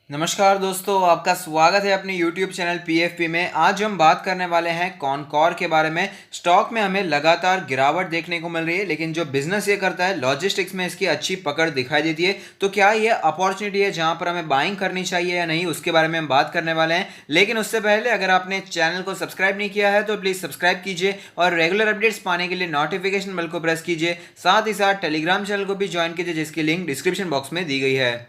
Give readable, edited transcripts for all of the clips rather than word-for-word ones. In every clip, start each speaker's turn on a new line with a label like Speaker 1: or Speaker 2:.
Speaker 1: नमस्कार दोस्तों, आपका स्वागत है अपने YouTube चैनल PFP में। आज हम बात करने वाले हैं कॉनकॉर के बारे में। स्टॉक में हमें लगातार गिरावट देखने को मिल रही है, लेकिन जो बिजनेस ये करता है लॉजिस्टिक्स में इसकी अच्छी पकड़ दिखाई देती है। तो क्या ये अपॉर्चुनिटी है जहां पर हमें बाइंग करनी चाहिए या नहीं, उसके बारे में हम बात करने वाले हैं। लेकिन उससे पहले अगर आपने चैनल को सब्सक्राइब नहीं किया है तो प्लीज़ सब्सक्राइब कीजिए और रेगुलर अपडेट्स पाने के लिए नोटिफिकेशन बेल को प्रेस कीजिए। साथ ही साथ टेलीग्राम चैनल को भी ज्वाइन कीजिए, जिसकी लिंक डिस्क्रिप्शन बॉक्स में दी गई है।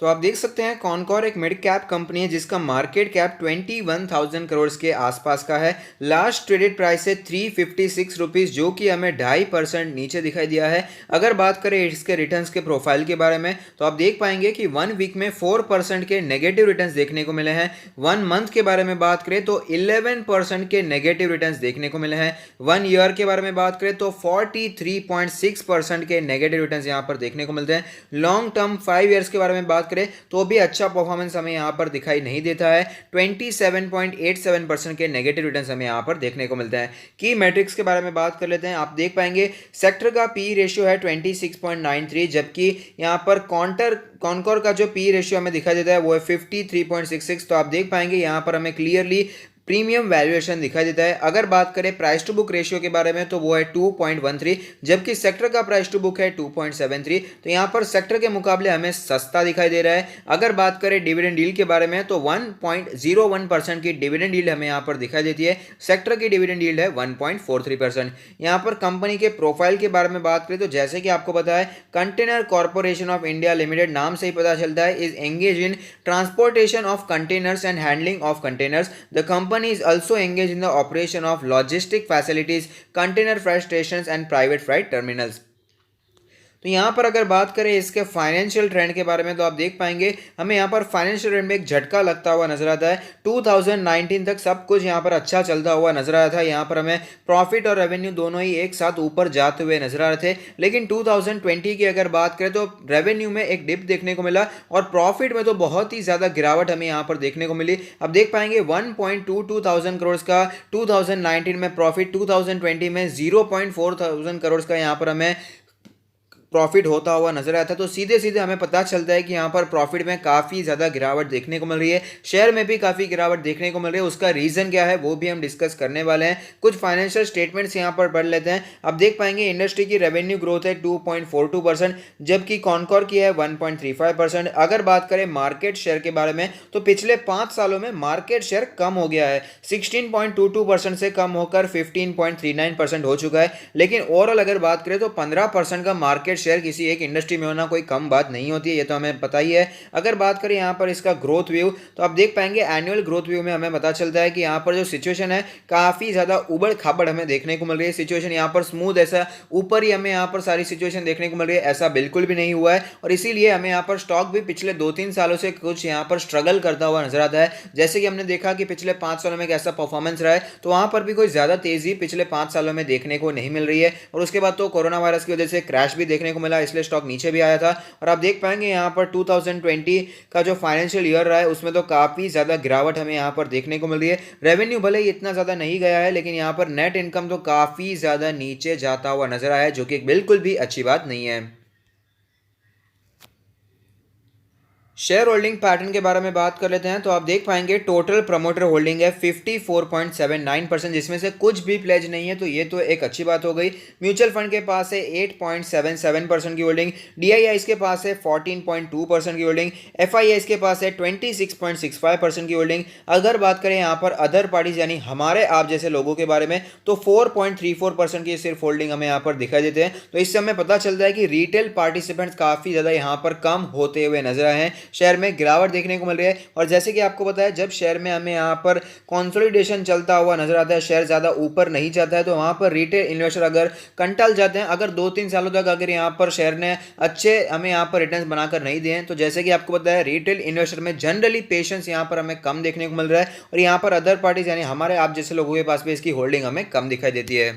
Speaker 1: तो आप देख सकते हैं कॉनकॉर एक मिड कैप कंपनी है जिसका मार्केट कैप 21,000 करोड़ के आसपास का है। लास्ट ट्रेडेड प्राइस है 356 रुपीज़, जो कि हमें 2.5% नीचे दिखाई दिया है। अगर बात करें इसके रिटर्न्स के प्रोफाइल के बारे में तो आप देख पाएंगे कि 1 वीक में 4% के नेगेटिव रिटर्न्स देखने को मिले हैं। 1 मंथ के बारे में बात करें तो 11% के नेगेटिव रिटर्न्स देखने को मिले हैं। 1 ईयर के बारे में बात करें तो 43.6% के नेगेटिव रिटर्न्स यहाँ पर देखने को मिलते हैं। लॉन्ग टर्म 5 ईयर्स के बारे में बात करें तो भी अच्छा परफॉर्मेंस हमें यहां पर दिखाई नहीं देता है। 27.87% के नेगेटिव रिटर्न्स हमें यहां पर देखने को मिलते हैं। की मैट्रिक्स के बारे में बात कर लेते हैं। आप देख पाएंगे सेक्टर का पी रेशियो है 26.93, जबकि यहां पर कॉनकॉर का जो पी रेशियो हमें दिखाई देता है वो है 53.66। तो आप देख पाएंगे यहां पर हमें क्लियरली प्रीमियम वैल्यूएशन दिखाई देता है। अगर बात करें प्राइस टू बुक रेशियो के बारे में तो वो है 2.13, जबकि सेक्टर का प्राइस टू बुक है 2.73। तो यहाँ पर सेक्टर के मुकाबले हमें सस्ता दिखाई दे रहा है। अगर बात करें डिविडेंड यील्ड के बारे में तो 1.01% की डिविडेंड यील्ड हमें यहाँ पर दिखाई देती है। सेक्टर की डिविडेंड यील्ड है 1.43%। यहाँ पर कंपनी के प्रोफाइल के बारे में बात करें तो जैसे कि आपको पता है container corporation of India limited नाम से ही पता चलता है is engage in transportation of containers and handling of containers. The company is also engaged in the operation of logistic facilities, container freight stations and private freight terminals. तो यहाँ पर अगर बात करें इसके फाइनेंशियल ट्रेंड के बारे में तो आप देख पाएंगे हमें यहाँ पर फाइनेंशियल ट्रेंड में एक झटका लगता हुआ नजर आता है। 2019 तक सब कुछ यहाँ पर अच्छा चलता हुआ नजर आया था। यहाँ पर हमें प्रॉफिट और रेवेन्यू दोनों ही एक साथ ऊपर जाते हुए नजर आ रहे थे। लेकिन 2020 की अगर बात करें तो रेवेन्यू में एक डिप देखने को मिला और प्रॉफिट में तो बहुत ही ज़्यादा गिरावट हमें यहाँ पर देखने को मिली। अब देख पाएंगे 1.22 थाउजेंड करोड़ का 2019 में प्रॉफिट, 2020 में 0.4 थाउजेंड करोड़ का यहाँ पर हमें प्रॉफिट होता हुआ नजर आया था। तो सीधे सीधे हमें पता चलता है कि यहाँ पर प्रॉफिट में काफ़ी ज़्यादा गिरावट देखने को मिल रही है। शेयर में भी काफ़ी गिरावट देखने को मिल रही है। उसका रीज़न क्या है वो भी हम डिस्कस करने वाले हैं। कुछ फाइनेंशियल स्टेटमेंट्स यहाँ पर पढ़ लेते हैं। अब देख पाएंगे इंडस्ट्री की रेवेन्यू ग्रोथ है 2.42%, जबकि कॉनकॉर की है 1.35%। अगर बात करें मार्केट शेयर के बारे में तो पिछले 5 सालों में मार्केट शेयर कम हो गया है। 16.22% से कम होकर 15.39% हो चुका है। लेकिन ओवरऑल अगर बात करें तो 15% का मार्केट शेयर किसी एक इंडस्ट्री में होना कोई कम बात नहीं होती है, ये तो हमें पता ही है। अगर बात करें यहाँ पर इसका ग्रोथ व्यू तो आप देख पाएंगे एनुअल ग्रोथ व्यू में हमें पता चलता है कि यहाँ पर जो सिचुएशन है काफ़ी ज़्यादा उबड़ खाबड़ हमें देखने को मिल रही है। सिचुएशन यहाँ पर स्मूथ ऐसा ऊपर ही हमें यहाँ पर सारी सिचुएशन देखने को मिल रही है, ऐसा बिल्कुल भी नहीं हुआ है। और इसीलिए हमें यहाँ पर स्टॉक भी पिछले 2-3 सालों से कुछ यहाँ पर स्ट्रगल करता हुआ नजर आता है। जैसे कि हमने देखा कि पिछले 5 सालों में कैसा परफॉर्मेंस रहा है, तो वहाँ पर भी कोई ज़्यादा तेज़ी पिछले 5 सालों में देखने को नहीं मिल रही है। और उसके बाद तो कोरोना वायरस की वजह से क्रैश भी देखने को मिला, इसलिए स्टॉक नीचे भी आया था। और आप देख पाएंगे यहाँ पर 2020 का जो फाइनेंशियल ईयर रहा है उसमें तो काफ़ी ज़्यादा गिरावट हमें यहाँ पर देखने को मिल रही है। रेवेन्यू भले ही इतना ज़्यादा नहीं गया है, लेकिन यहाँ पर नेट इनकम तो काफ़ी ज़्यादा नीचे जाता हुआ नजर आया है, जो कि बिल्कुल भी अच्छी बात नहीं है। शेयर होल्डिंग पैटर्न के बारे में बात कर लेते हैं। तो आप देख पाएंगे टोटल प्रमोटर होल्डिंग है 54.79%, जिसमें से कुछ भी प्लेज नहीं है, तो ये तो एक अच्छी बात हो गई। म्यूचुअल फंड के पास है 8.77% की होल्डिंग, डीआईआईस के पास है 14.2% की होल्डिंग, एफआईआईस के पास है 26.65% की होल्डिंग। अगर बात करें यहाँ पर अदर पार्टीज यानी हमारे आप जैसे लोगों के बारे में तो 4.34% की सिर्फ होल्डिंग हमें यहाँ पर दिखाई देते हैं। तो इससे हमें पता चलता है कि रिटेल पार्टिसिपेंट्स काफ़ी ज़्यादा यहाँ पर कम होते हुए नजर आए हैं। शेयर में गिरावट देखने को मिल रही है। और जैसे कि आपको पता है जब शेयर में हमें यहाँ पर कंसोलिडेशन चलता हुआ नजर आता है, शेयर ज़्यादा ऊपर नहीं जाता है, तो वहाँ पर रिटेल इन्वेस्टर अगर कंटल जाते हैं। अगर 2-3 सालों तक अगर यहाँ पर शेयर ने अच्छे हमें यहाँ पर रिटर्न्स बनाकर नहीं दिए, तो जैसे कि आपको पता है रिटेल इन्वेस्टर में जनरली पेशेंस यहाँ पर हमें कम देखने को मिल रहा है। और यहाँ पर अदर पार्टीज यानी हमारे आप जैसे लोगों के पास भी इसकी होल्डिंग हमें कम दिखाई देती है।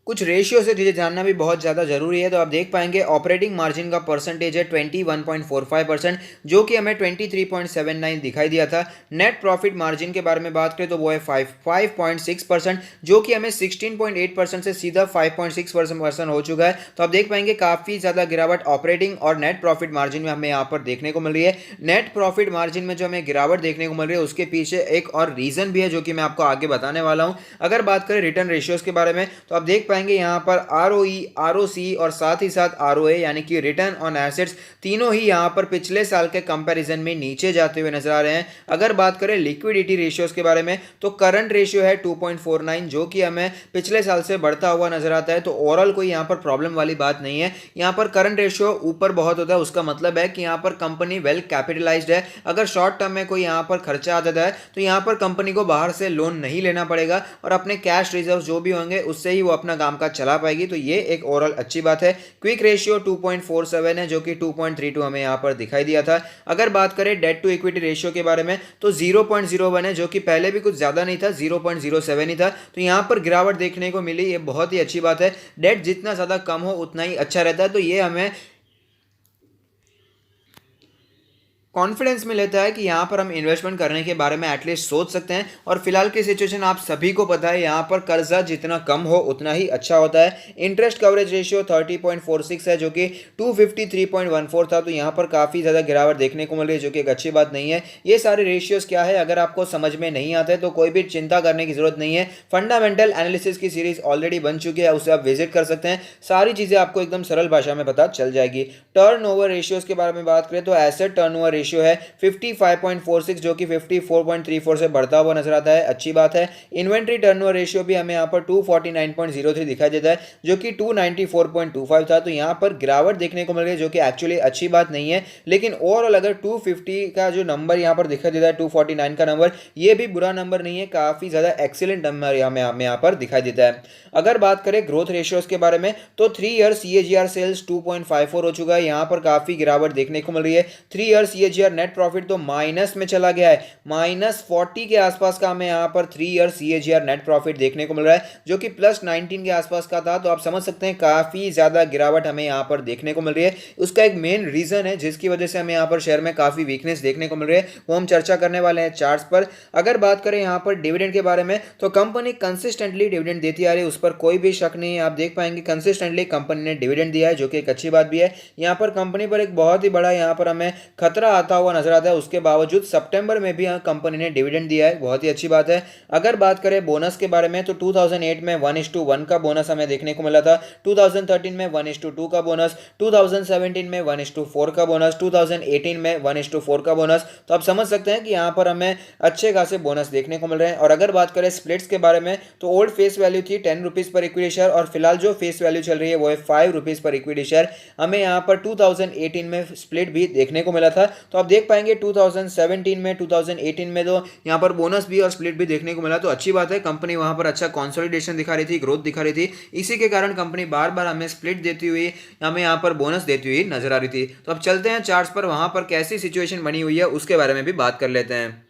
Speaker 1: कुछ रेशियो से चीज़ें जानना भी बहुत ज़्यादा ज़रूरी है। तो आप देख पाएंगे ऑपरेटिंग मार्जिन का परसेंटेज है 21.45%, जो कि हमें 23.79 दिखाई दिया था। नेट प्रॉफिट मार्जिन के बारे में बात करें तो वो है 5.6%, जो कि हमें 16.8% से सीधा 5.6% हो चुका है। तो आप देख पाएंगे काफ़ी ज़्यादा गिरावट ऑपरेटिंग और नेट प्रॉफिट मार्जिन में हमें यहाँ पर देखने को मिल रही है। नेट प्रॉफिट मार्जिन में जो हमें गिरावट देखने को मिल रही है उसके पीछे एक और रीज़न भी है, जो कि मैं आपको आगे बताने वाला हूँ। अगर बात करें रिटर्न रेशियोज के बारे में तो आप देख पाएंगे यहाँ पर आरओई, आरओसी और साथ ही साथ आरओए यानी कि रिटर्न ऑन एसेट्स तीनों ही यहाँ पर पिछले साल के कंपैरिजन में नीचे जाते हुए नजर आ रहे हैं। अगर बात करें लिक्विडिटी रेशियोज के बारे में तो करंट रेशियो है 2.49, जो कि हमें पिछले साल से बढ़ता हुआ नजर आता है। तो ओवरऑल कोई यहाँ पर प्रॉब्लम वाली बात नहीं है। यहाँ पर करंट रेशियो ऊपर बहुत होता है, उसका मतलब है कि यहाँ पर कंपनी वेल कैपिटलाइज्ड है। अगर शॉर्ट टर्म में कोई यहाँ पर खर्चा आ जाता है तो यहाँ पर कंपनी को बाहर से लोन नहीं लेना पड़ेगा और अपने कैश रिजर्व जो भी होंगे उससे ही वो अपना काम का चला पाएगी। तो ये एक ओवरऑल अच्छी बात है। क्विक रेशियो 2.47 है, जो कि 2.32 हमें यहाँ पर दिखाई दिया था। अगर बात करें डेट टू इक्विटी रेशियो के बारे में तो 0.01 है, जो कि पहले भी कुछ ज़्यादा नहीं था, 0.07 ही था। तो यहाँ पर गिरावट देखने को मिली, ये बहुत ही अच्छी बात है। डेट जितना ज़्यादा कम हो उतना ही अच्छा रहता है। तो ये हमें कॉन्फिडेंस में लेता है कि यहाँ पर हम इन्वेस्टमेंट करने के बारे में एटलीस्ट सोच सकते हैं। और फिलहाल की सिचुएशन आप सभी को पता है, यहाँ पर कर्जा जितना कम हो उतना ही अच्छा होता है। इंटरेस्ट कवरेज रेशियो 30.46 है, जो कि 253.14 था। तो यहाँ पर काफ़ी ज़्यादा गिरावट देखने को मिल रही है, जो कि एक अच्छी बात नहीं है। ये सारे रेशियोज क्या है, अगर आपको समझ में नहीं आते तो कोई भी चिंता करने की जरूरत नहीं है। फंडामेंटल एनालिसिस की सीरीज ऑलरेडी बन चुकी है, उसे आप विजिट कर सकते हैं। सारी चीज़ें आपको एकदम सरल भाषा में पता चल जाएगी। टर्नओवर रेशियोज के बारे में बात करें तो एसेट टर्नओवर रेशियो है 55.46, जो कि 54.34 से बढ़ता हुआ नजर आता है, अच्छी बात है। इन्वेंट्री टर्नओवर रेशियो भी हमें यहाँ पर 249.03 दिखाई देता है, जो कि 294.25 था। तो यहाँ पर गिरावट देखने को मिल रही है, जो कि एक्चुअली अच्छी बात नहीं है। लेकिन ओवरऑल अगर 250 का जो नंबर यहाँ पर दिखाई देता है, 249 का नंबर, ये भी बुरा नंबर नहीं है, काफी ज्यादा एक्सीलेंट नंबर हमें यहाँ पर दिखाई देता है। अगर बात करें ग्रोथ रेशियोज के बारे में तो 3 ईयर CAGR सेल्स 2.54 हो चुका है, यहाँ पर काफी गिरावट देखने को मिल रही है। 3 ईयर CAGR नेट प्रॉफिट तो माइनस में चला गया है, -40 के आसपास का हमें यहाँ पर 3 ईयर CAGR नेट प्रॉफिट देखने को मिल रहा है, जो कि +19 के आसपास का था। तो आप समझ सकते हैं काफी ज्यादा गिरावट हमें यहाँ पर देखने को मिल रही है। उसका एक मेन रीजन है जिसकी वजह से हमें यहाँ पर शेयर में काफी वीकनेस देखने को मिल रही है, वो हम चर्चा करने वाले हैं चार्ट्स पर। अगर बात करें यहाँ पर डिविडेंड के बारे में तो कंपनी कंसिस्टेंटली डिविडेंड देती आ रही है, उस पर कोई भी शक नहीं है। आप देख पाएंगे कंसिस्टेंटली कंपनी ने डिविडेंड दिया है, जो कि एक अच्छी बात भी है। यहाँ पर कंपनी पर एक बहुत ही बड़ा यहाँ पर हमें खतरा आता हुआ नजर आता है, उसके बावजूद सितंबर में भी कंपनी ने डिविडेंड दिया है, बहुत ही अच्छी बात है। अगर बात करें बोनस के बारे में तो 2008 में 1:1 का बोनस हमें देखने को मिला था, 2013 में 1:2 का बोनस, 2017 में 1:4 का बोनस, 2018 में 1:4 का बोनस। तो आप समझ सकते हैं कि यहाँ पर हमें अच्छे खासे बोनस देखने को मिल रहे हैं। और अगर बात करें स्प्लिट्स के बारे में तो ओल्ड फेस वैल्यू थी 10 रुपीज़ पर इक्विटी शेयर, और फिलहाल जो फेस वैल्यू चल रही है वो है 5 रुपीज़ पर इक्विटी शेयर। हमें यहाँ पर 2018 में स्प्लिट भी देखने को मिला था। तो आप देख पाएंगे 2017 में, 2018 में तो यहाँ पर बोनस भी और स्प्लिट भी देखने को मिला। तो अच्छी बात है, कंपनी वहाँ पर अच्छा कंसोलिडेशन दिखा रही थी, ग्रोथ दिखा रही थी। इसी के कारण कंपनी बार बार हमें स्प्लिट देती हुई, हमें यहाँ पर बोनस देती हुई नजर आ रही थी। तो अब चलते हैं चार्ट्स पर, वहाँ पर कैसी सिचुएशन बनी हुई है उसके बारे में भी बात कर लेते हैं।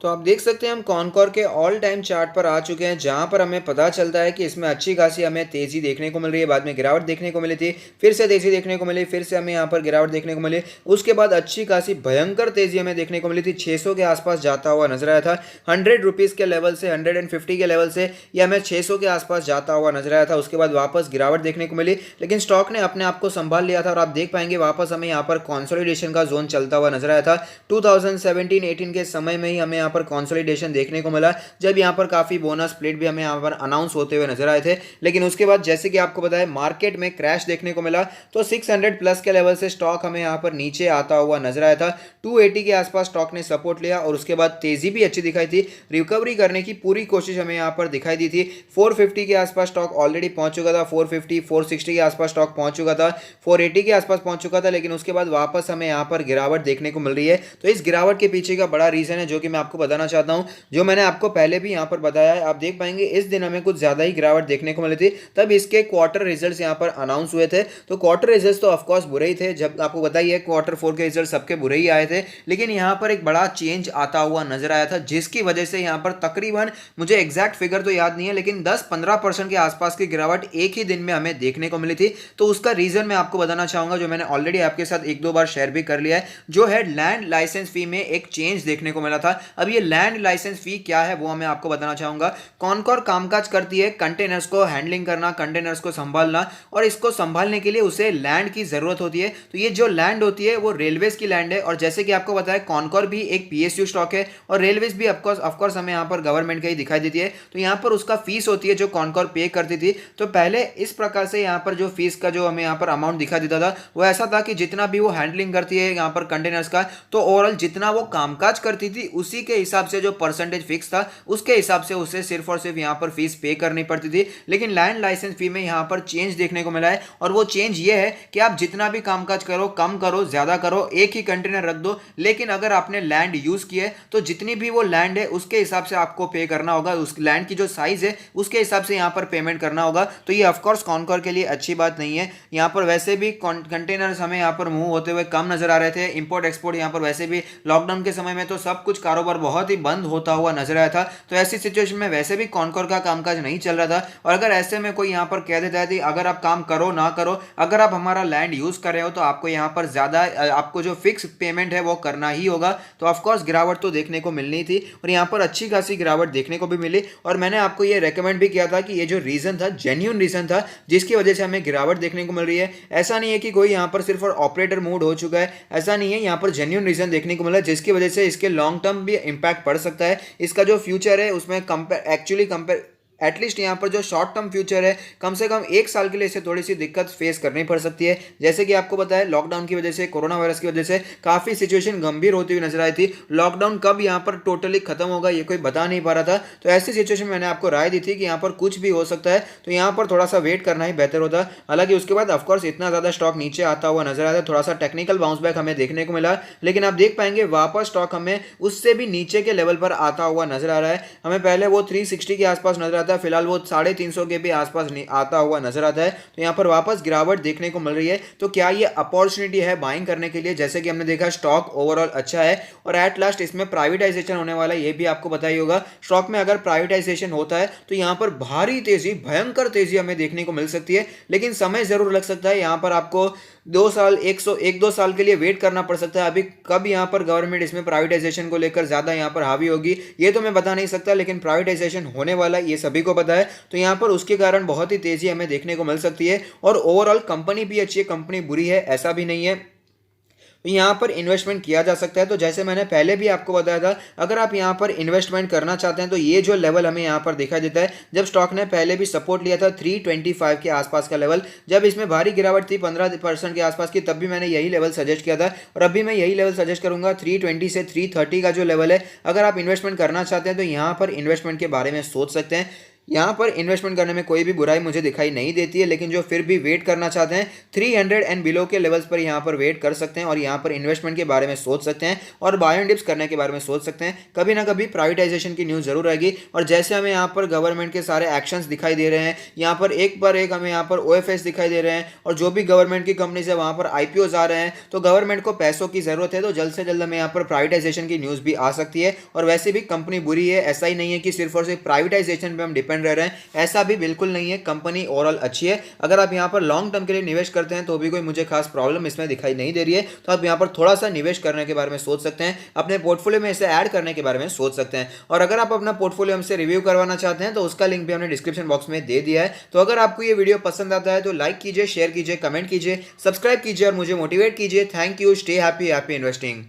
Speaker 1: तो आप देख सकते हैं हम कॉनकॉर के ऑल टाइम चार्ट पर आ चुके हैं, जहां पर हमें पता चलता है कि इसमें अच्छी खासी हमें तेजी देखने को मिल रही है। बाद में गिरावट देखने को मिली थी, फिर से तेजी देखने को मिली, फिर से हमें यहां पर गिरावट देखने को मिली। उसके बाद अच्छी खासी भयंकर तेजी हमें देखने को मिली थी, 600 के आसपास जाता हुआ नजर आया था। 100 रुपीज़ के लेवल से, 150 के लेवल से यह हमें 600 के आसपास जाता हुआ नजर आया था। उसके बाद वापस गिरावट देखने को मिली, लेकिन स्टॉक ने अपने आप को संभाल लिया था और आप देख पाएंगे वापस हमें यहाँ पर कॉन्सोलिडेशन का जोन चलता हुआ नजर आया था। 2017-18 के समय में ही हमें यहाँ पर कॉन्सोलिडेशन देखने को मिला, जब यहाँ पर काफी बोनस स्प्लिट भी हमें यहाँ पर अनाउंस होते हुए नजर आए थे। लेकिन उसके बाद जैसे कि आपको पता है मार्केट में क्रैश देखने को मिला, तो 600 प्लस के लेवल से स्टॉक हमें यहाँ पर नीचे आता हुआ नजर आया था। 280 के आसपास स्टॉक ने सपोर्ट लिया और उसके बाद तेजी भी अच्छी दिखाई थी, रिकवरी करने की पूरी कोशिश हमें यहाँ पर दिखाई दी थी। 450 के आसपास स्टॉक ऑलरेडी पहुंच चुका था, 450 460 के आसपास स्टॉक पहुंच चुका था, 480 के आसपास पहुंच चुका था। लेकिन उसके बाद वापस हमें यहाँ पर गिरावट देखने को मिल रही है। तो इस गिरावट के पीछे का बड़ा रीजन है, जो कि मैं आपको आपको बताना चाहता हूँ, जो मैंने आपको पहले भी यहाँ पर बताया है। आप देख पाएंगे इस दिन हमें कुछ ज़्यादा ही गिरावट देखने को मिली थी, तब इसके क्वार्टर रिजल्ट्स यहाँ पर अनाउंस हुए थे। तो क्वार्टर रिजल्ट्स तो ऑफकोर्स बुरे ही थे, जब आपको बताइए क्वार्टर 4 के रिजल्ट सबके बुरे ही आए थे, लेकिन यहाँ पर एक बड़ा चेंज आता हुआ नजर आया था, जिसकी वजह से यहाँ पर तकरीबन, मुझे एग्जैक्ट फिगर तो याद नहीं है, लेकिन 10-15% के आसपास की गिरावट एक ही दिन में हमें देखने को मिली थी। तो उसका रीजन मैं आपको बताना चाहूंगा, जो मैंने ऑलरेडी आपके साथ एक दो बार शेयर भी कर लिया है, जो है लैंड लाइसेंस फी में एक चेंज देखने को मिला था। अब ये लैंड लाइसेंस फी क्या है वो मैं आपको बताना चाहूंगा। कॉनकॉर कामकाज करती है कंटेनर्स को हैंडलिंग करना, कंटेनर्स को संभालना, और इसको संभालने के लिए उसे लैंड की जरूरत होती है। तो ये जो लैंड होती है वो रेलवेज की लैंड है, और जैसे कि आपको बताया कॉनकॉर भी एक पीएसयू स्टॉक है, और रेलवेज भी ऑफकोर्स हमें यहाँ पर गवर्नमेंट का ही दिखाई देती है। तो यहाँ पर उसका फीस होती है जो कॉनकॉर पे करती थी। तो पहले इस प्रकार से यहाँ पर जो फीस का जो हमें यहाँ पर अमाउंट दिखा देता था वो ऐसा था कि जितना भी वो हैंडलिंग करती है यहाँ पर कंटेनर्स का, तो ओवरऑल जितना वो कामकाज करती थी उसी के हिसाब से जो परसेंटेज फिक्स था उसके हिसाब से उसे सिर्फ और सिर्फ यहाँ पर फीस पे करनी पड़ती थी। लेकिन लैंड लाइसेंस फी में यहाँ पर चेंज देखने को मिला है, और वो चेंज ये है कि आप जितना भी कामकाज करो, कम करो ज्यादा करो, एक ही कंटेनर रख दो, लेकिन अगर आपने लैंड यूज किए तो जितनी भी वो लैंड है उसके हिसाब से आपको पे करना होगा, उस लैंड की जो साइज है उसके हिसाब से यहाँ पर पेमेंट करना होगा। तो ये ऑफकोर्स कॉनकॉर के लिए अच्छी बात नहीं है। यहाँ पर वैसे भी कंटेनर्स हमें यहाँ पर मूव होते हुए कम नजर आ रहे थे, इंपोर्ट एक्सपोर्ट यहाँ पर वैसे भी लॉकडाउन के समय में तो सब कुछ कारोबार बहुत ही बंद होता हुआ नजर आया था। तो ऐसी सिचुएशन में वैसे भी कॉनकॉर का कामकाज नहीं चल रहा था, और अगर ऐसे में कोई यहाँ पर कह देता है कि अगर आप काम करो ना करो, अगर आप हमारा लैंड यूज कर रहे हो तो आपको यहाँ पर ज्यादा, आपको जो फिक्स पेमेंट है वो करना ही होगा। तो ऑफकोर्स गिरावट तो देखने को मिलनी थी, और यहाँ पर अच्छी खासी गिरावट देखने को भी मिली। और मैंने आपको ये रेकमेंड भी किया था कि ये जो रीजन था जेन्युइन रीजन था जिसकी वजह से हमें गिरावट देखने को मिल रही है। ऐसा नहीं है कि कोई यहाँ पर सिर्फ ऑपरेटर मूड हो चुका है, ऐसा नहीं है, यहाँ पर जेन्युइन रीजन देखने को मिला जिसकी वजह से इसके लॉन्ग टर्म भी इंपैक्ट पड़ सकता है। इसका जो फ्यूचर है उसमें कंपेयर एटलीस्ट यहाँ पर जो शॉर्ट टर्म फ्यूचर है, कम से कम एक साल के लिए इसे थोड़ी सी दिक्कत फेस करनी पड़ सकती है। जैसे कि आपको पता है लॉकडाउन की वजह से, कोरोना वायरस की वजह से काफ़ी सिचुएशन गंभीर होती हुई नजर आई थी। लॉकडाउन कब यहाँ पर टोटली खत्म होगा ये कोई बता नहीं पा रहा था। तो ऐसी सिचुएशन में मैंने आपको राय दी थी कि यहाँ पर कुछ भी हो सकता है, तो यहाँ पर थोड़ा सा वेट करना ही बेहतर होता। हालांकि उसके बाद ऑफकोर्स इतना ज़्यादा स्टॉक नीचे आता हुआ नजर आया था, थोड़ा सा टेक्निकल बाउंस बैक हमें देखने को मिला, लेकिन आप देख पाएंगे वापस स्टॉक हमें उससे भी नीचे के लेवल पर आता हुआ नजर आ रहा है। हमें पहले वो 360 के आसपास नजर आता है, फिलहाल वो 350 के भी आसपास आता हुआ नजर आता है। तो यहाँ पर वापस गिरावट देखने को मिल रही है। तो क्या ये अपॉर्चुनिटी है बाइंग करने के लिए? जैसे कि हमने देखा स्टॉक ओवरऑल अच्छा है, और एट लास्ट इसमें प्राइवेटाइजेशन होने वाला है, ये भी आपको बताइए होगा। स्टॉक में अगर प्राइवेटाइजेशन होता है तो यहाँ पर भारी तेजी, भयंकर तेजी हमें देखने को मिल सकती है, लेकिन समय जरूर लग सकता है। यहाँ पर आपको 2 साल, 1-2 साल के लिए वेट करना पड़ सकता है। अभी कब यहाँ पर गवर्नमेंट इसमें प्राइवेटाइजेशन को लेकर ज्यादा यहाँ पर हावी होगी ये तो मैं बता नहीं सकता, लेकिन प्राइवेटाइजेशन होने वाला है ये सभी को पता है। तो यहाँ पर उसके कारण बहुत ही तेजी हमें देखने को मिल सकती है, और ओवरऑल कंपनी भी अच्छी है, कंपनी बुरी है ऐसा भी नहीं है। तो यहाँ पर इन्वेस्टमेंट किया जा सकता है। तो जैसे मैंने पहले भी आपको बताया था, अगर आप यहाँ पर इन्वेस्टमेंट करना चाहते हैं तो ये जो लेवल हमें यहाँ पर दिखाई देता है, जब स्टॉक ने पहले भी सपोर्ट लिया था 325 के आसपास का लेवल, जब इसमें भारी गिरावट थी 15% के आसपास की, तब भी मैंने यही लेवल सजेस्ट किया था, और अभी मैं यही लेवल सजेस्ट करूंगा 320 से 330 का जो लेवल है। अगर आप इन्वेस्टमेंट करना चाहते हैं तो यहाँ पर इन्वेस्टमेंट के बारे में सोच सकते हैं। यहाँ पर इन्वेस्टमेंट करने में कोई भी बुराई मुझे दिखाई नहीं देती है, लेकिन जो फिर भी वेट करना चाहते हैं 300 एंड बिलो के लेवल्स पर यहाँ पर वेट कर सकते हैं, और यहाँ पर इन्वेस्टमेंट के बारे में सोच सकते हैं, और बाय एंड डिप्स करने के बारे में सोच सकते हैं। कभी ना कभी प्राइवेटाइजेशन की न्यूज़ जरूर आएगी, और जैसे हमें यहाँ पर गवर्नमेंट के सारे एक्शंस दिखाई दे रहे हैं, यहाँ पर एक हमें यहाँ पर OFS दिखाई दे रहे हैं, और जो भी गवर्नमेंट की कंपनीज है वहाँ पर IPOs आ रहे हैं। तो गवर्नमेंट को पैसों की जरूरत है, तो जल्द से जल्द हमें यहाँ पर प्राइवेटाइजेशन की न्यूज़ भी आ सकती है। और वैसे भी कंपनी बुरी है, ऐसा ही नहीं है कि सिर्फ और सिर्फ प्राइवेटाइजेशन पर हम डिपेंड रह रहे हैं, ऐसा भी बिल्कुल नहीं है। कंपनी ओवरऑल अच्छी है। अगर आप यहाँ पर लॉन्ग टर्म के लिए निवेश करते हैं तो भी कोई मुझे खास प्रॉब्लम इसमें दिखाई नहीं दे रही है। तो आप यहाँ पर थोड़ा सा निवेश करने के बारे में सोच सकते हैं, अपने पोर्टफोलियो में इसे ऐड करने के बारे में सोच सकते हैं। और अगर आप अपना पोर्टफोलियो हमसे रिव्यू करवाना चाहते हैं तो उसका लिंक भी हमने डिस्क्रिप्शन बॉक्स में दे दिया है। तो अगर आपको ये वीडियो पसंद आता है तो लाइक कीजिए, शेयर कीजिए, कमेंट कीजिए, सब्सक्राइब कीजिए और मुझे मोटिवेट कीजिए। Thank you. Stay happy, happy investing.